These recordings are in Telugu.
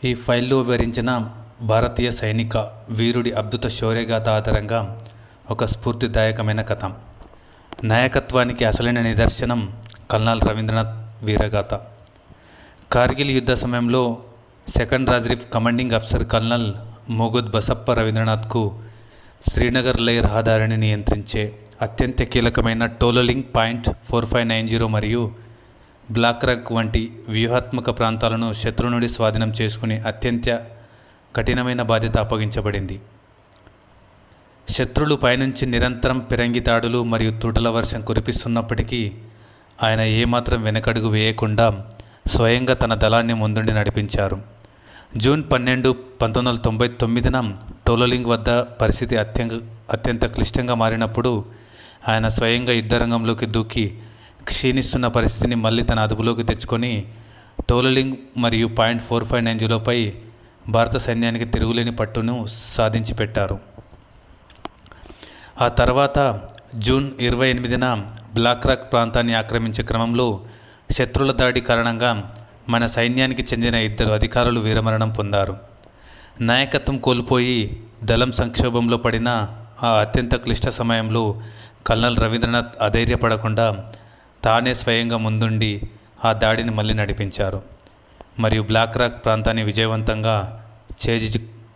ఈ ఫైల్లో వివరించిన భారతీయ సైనిక వీరుడి అద్భుత శౌర్యగాథ ఆధారంగా ఒక స్ఫూర్తిదాయకమైన కథ. నాయకత్వానికి అసలైన నిదర్శనం కల్నల్ రవీంద్రనాథ్ వీరగాథ. కార్గిల్ యుద్ధ సమయంలో second Rajrif commanding officer colonel మొగుద్ బసప్ప రవీంద్రనాథ్కు శ్రీనగర్ లేహ్ రహదారిని నియంత్రించే అత్యంత కీలకమైన టోలోలింగ్ పాయింట్ 4590 మరియు బ్లాక్ రక్ వంటి వ్యూహాత్మక ప్రాంతాలను శత్రు నుండి స్వాధీనం చేసుకుని అత్యంత కఠినమైన బాధ్యత అప్పగించబడింది. శత్రులు పైనుంచి నిరంతరం పిరంగి దాడులు మరియు తూటల వర్షం కురిపిస్తున్నప్పటికీ ఆయన ఏమాత్రం వెనకడుగు వేయకుండా స్వయంగా తన దళాన్ని ముందుండి నడిపించారు. జూన్ 12, 1999న టోలోలింగ్ వద్ద పరిస్థితి అత్యంత క్లిష్టంగా మారినప్పుడు ఆయన స్వయంగా యుద్ధరంగంలోకి దూకి క్షీణిస్తున్న పరిస్థితిని మళ్ళీ తన అదుపులోకి తెచ్చుకొని టోలోలింగ్ మరియు పాయింట్ 4590పై భారత సైన్యానికి తిరుగులేని పట్టును సాధించి పెట్టారు. ఆ తర్వాత జూన్ 28న బ్లాక్ రాక్ ప్రాంతాన్ని ఆక్రమించే క్రమంలో శత్రువుల దాడి కారణంగా మన సైన్యానికి చెందిన 2 అధికారులు వీరమరణం పొందారు. నాయకత్వం కోల్పోయి దళం సంక్షోభంలో పడిన ఆ అత్యంత క్లిష్ట సమయంలో కల్నల్ రవీంద్రనాథ్ అధైర్యపడకుండా తానే స్వయంగా ముందుండి ఆ దాడిని మళ్ళీ నడిపించారు మరియు బ్లాక్ రాక్ ప్రాంతాన్ని విజయవంతంగా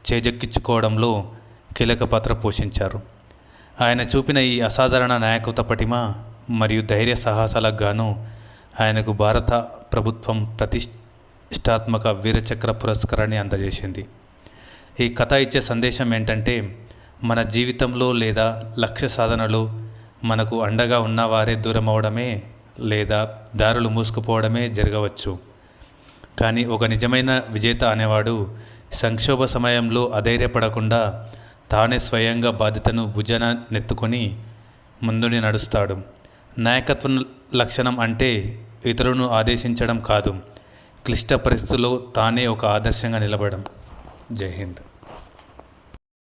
చేజెక్కించుకోవడంలో కీలక పాత్ర పోషించారు. ఆయన చూపిన ఈ అసాధారణ నాయకత్వ పటిమ మరియు ధైర్య సాహసాలకు గాను ఆయనకు భారత ప్రభుత్వం ప్రతిష్టాత్మక వీరచక్ర పురస్కారాన్ని అందజేసింది. ఈ కథ ఇచ్చే సందేశం ఏంటంటే, మన జీవితంలో లేదా లక్ష్య సాధనలో మనకు అండగా ఉన్నవారే దూరం అవడమే లేదా దారులు మూసుకుపోవడమే జరగవచ్చు. కానీ ఒక నిజమైన విజేత అనేవాడు సంక్షోభ సమయంలో అధైర్యపడకుండా తానే స్వయంగా బాధ్యతను భుజాన నెత్తుకొని ముందుని నడుస్తాడు. నాయకత్వ లక్షణం అంటే ఇతరులను ఆదేశించడం కాదు, క్లిష్ట పరిస్థితుల్లో తానే ఒక ఆదర్శంగా నిలబడడం. జై హింద్.